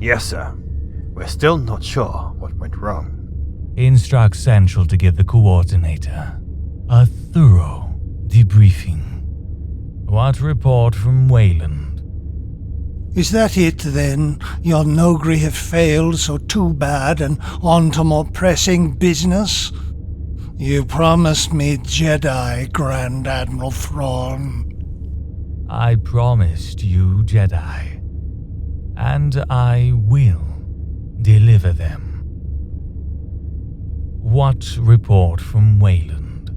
Yes, sir. We're still not sure what went wrong. Instruct Central to give the Coordinator a thorough debriefing. What report from Wayland? Is that it, then? Your Nogri have failed, so too bad, and on to more pressing business? You promised me Jedi, Grand Admiral Thrawn. I promised you Jedi, and I will deliver them. What report from Wayland?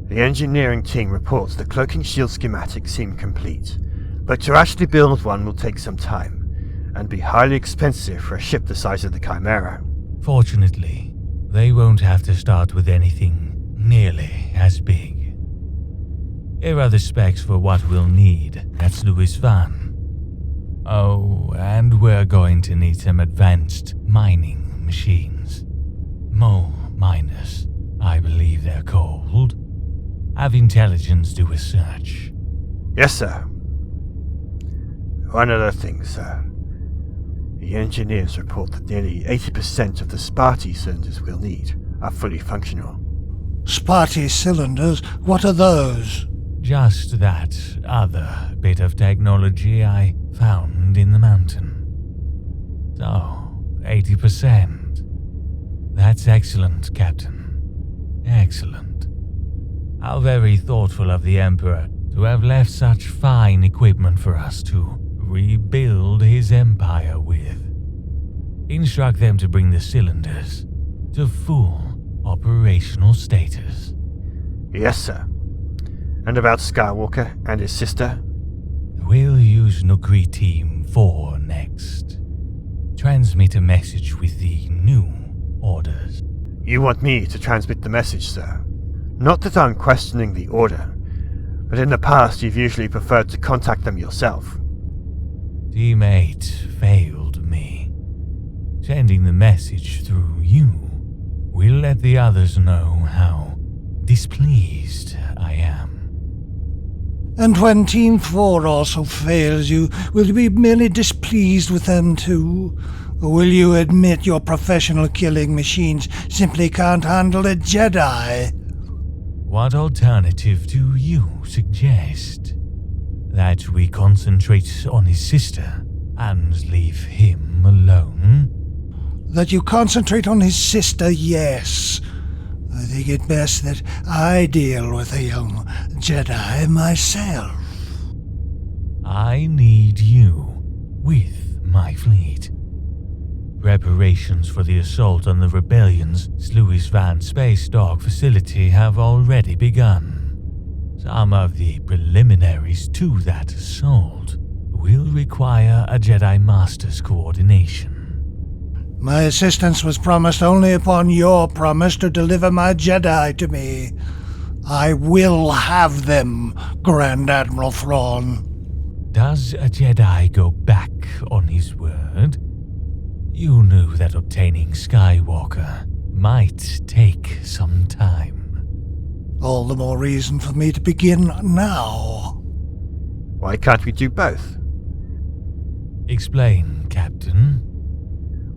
The engineering team reports the cloaking shield schematics seem complete, but to actually build one will take some time, and be highly expensive for a ship the size of the Chimera. Fortunately, they won't have to start with anything nearly as big. Here are the specs for what we'll need at Sluis Van. Oh, and we're going to need some advanced mining machines. Mole miners, I believe they're called. Have intelligence do a search. Yes, sir. One other thing, sir. The engineers report that nearly 80% of the Sparty cylinders we'll need are fully functional. Sparty cylinders? What are those? Just that other bit of technology I found in the mountain. So, 80%. That's excellent, Captain. Excellent. How very thoughtful of the Emperor to have left such fine equipment for us to rebuild his empire with. Instruct them to bring the cylinders to full operational status. Yes, sir. And about Skywalker and his sister? We'll use Nogri Team 4 next. Transmit a message with the new orders. You want me to transmit the message, sir? Not that I'm questioning the order, but in the past you've usually preferred to contact them yourself. Team 8 failed me. Sending the message through you will let the others know how displeased I am. And when Team 4 also fails you, will you be merely displeased with them too? Or will you admit your professional killing machines simply can't handle a Jedi? What alternative do you suggest? That we concentrate on his sister and leave him alone? That you concentrate on his sister, yes. I think it best that I deal with a young Jedi myself. I need you with my fleet. Preparations for the assault on the Rebellion's Sluis Van space dock facility have already begun. Some of the preliminaries to that assault will require a Jedi Master's coordination. My assistance was promised only upon your promise to deliver my Jedi to me. I will have them, Grand Admiral Thrawn. Does a Jedi go back on his word? You knew that obtaining Skywalker might take some time. All the more reason for me to begin now. Why can't we do both? Explain, Captain.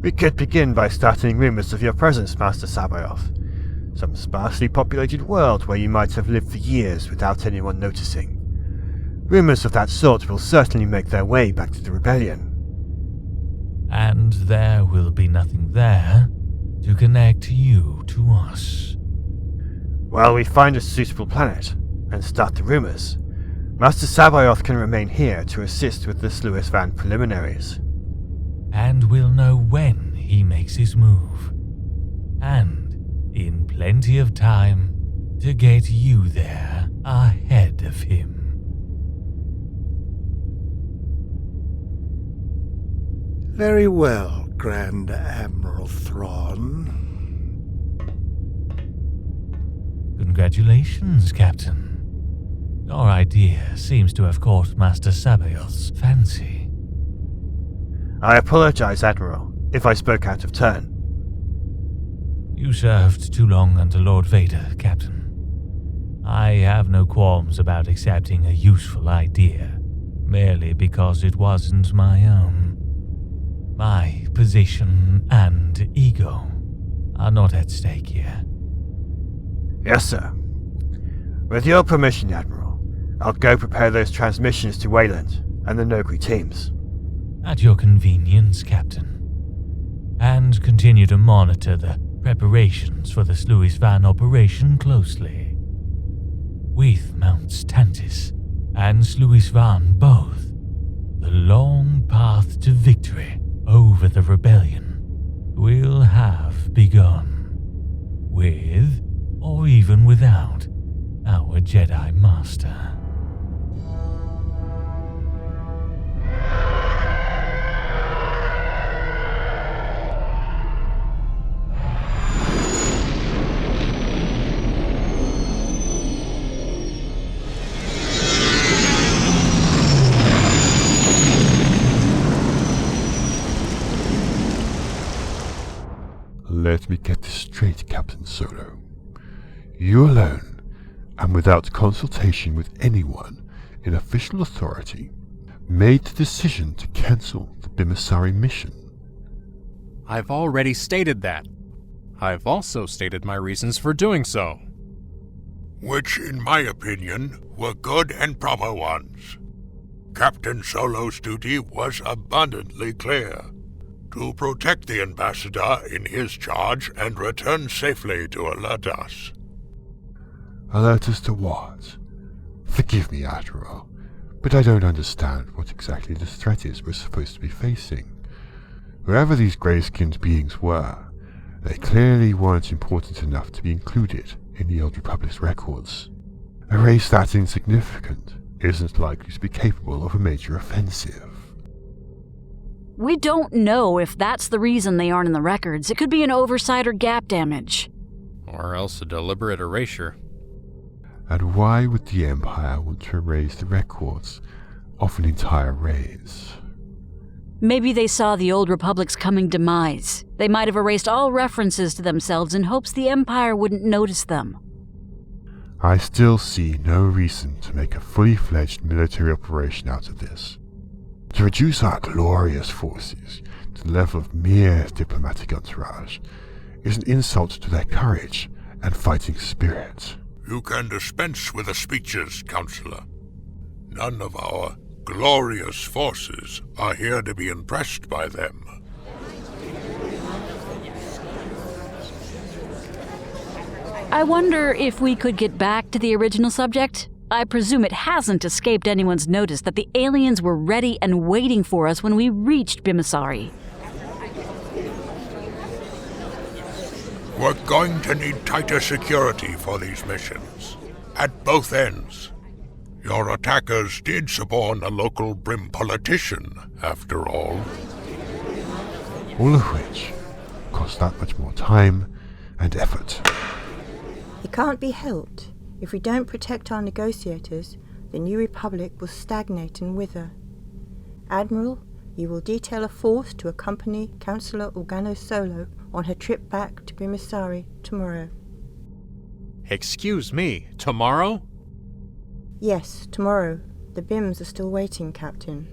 We could begin by starting rumors of your presence, Master Sabayoth. Some sparsely populated world where you might have lived for years without anyone noticing. Rumors of that sort will certainly make their way back to the Rebellion. And there will be nothing there to connect you to us. While we find a suitable planet and start the rumors, Master Sabayoth can remain here to assist with the Sluis Van preliminaries. And we'll know when he makes his move. And in plenty of time to get you there ahead of him. Very well, Grand Admiral Thrawn. Congratulations, Captain. Your idea seems to have caught Master Sabayoth's fancy. I apologize, Admiral, if I spoke out of turn. You served too long under Lord Vader, Captain. I have no qualms about accepting a useful idea, merely because it wasn't my own. My position and ego are not at stake here. Yes, sir. With your permission, Admiral, I'll go prepare those transmissions to Wayland and the Nogri teams. At your convenience, Captain. And continue to monitor the preparations for the Sluis Van operation closely. With Mounts Tantis and Sluis Van both, the long path to victory over the rebellion will have begun. With, or even without, our Jedi Master. Let me get this straight, Captain Solo. You alone, and without consultation with anyone in official authority, made the decision to cancel the Bimasari mission. I've already stated that. I've also stated my reasons for doing so. Which, in my opinion, were good and proper ones. Captain Solo's duty was abundantly clear: to protect the ambassador in his charge and return safely to alert us. Alert us to what? Forgive me, Admiral, but I don't understand what exactly the threat is we're supposed to be facing. Whoever these grey-skinned beings were, they clearly weren't important enough to be included in the Old Republic's records. A race that insignificant isn't likely to be capable of a major offensive. We don't know if that's the reason they aren't in the records. It could be an oversight or gap damage. Or else a deliberate erasure. And why would the Empire want to erase the records of an entire race? Maybe they saw the Old Republic's coming demise. They might have erased all references to themselves in hopes the Empire wouldn't notice them. I still see no reason to make a fully fledged military operation out of this. To reduce our glorious forces to the level of mere diplomatic entourage is an insult to their courage and fighting spirit. You can dispense with the speeches, Counselor. None of our glorious forces are here to be impressed by them. I wonder if we could get back to the original subject? I presume it hasn't escaped anyone's notice that the aliens were ready and waiting for us when we reached Bimasari. We're going to need tighter security for these missions, at both ends. Your attackers did suborn a local Brim politician, after all. All of which cost that much more time and effort. It can't be helped. If we don't protect our negotiators, the New Republic will stagnate and wither. Admiral, you will detail a force to accompany Councillor Organa Solo on her trip back to Bimasari tomorrow. Excuse me, tomorrow? Yes, tomorrow. The Bims are still waiting, Captain.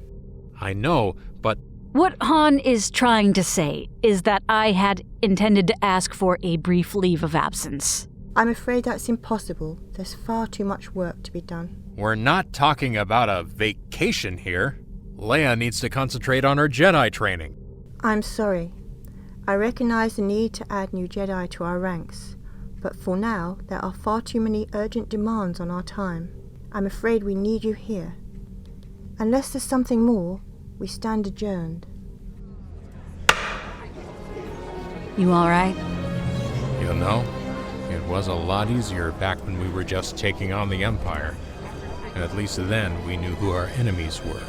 I know, but... What Han is trying to say is that I had intended to ask for a brief leave of absence. I'm afraid that's impossible. There's far too much work to be done. We're not talking about a vacation here. Leia needs to concentrate on her Jedi training. I'm sorry. I recognize the need to add new Jedi to our ranks, but for now, there are far too many urgent demands on our time. I'm afraid we need you here. Unless there's something more, we stand adjourned. You all right? You know, it was a lot easier back when we were just taking on the Empire. And at least then we knew who our enemies were.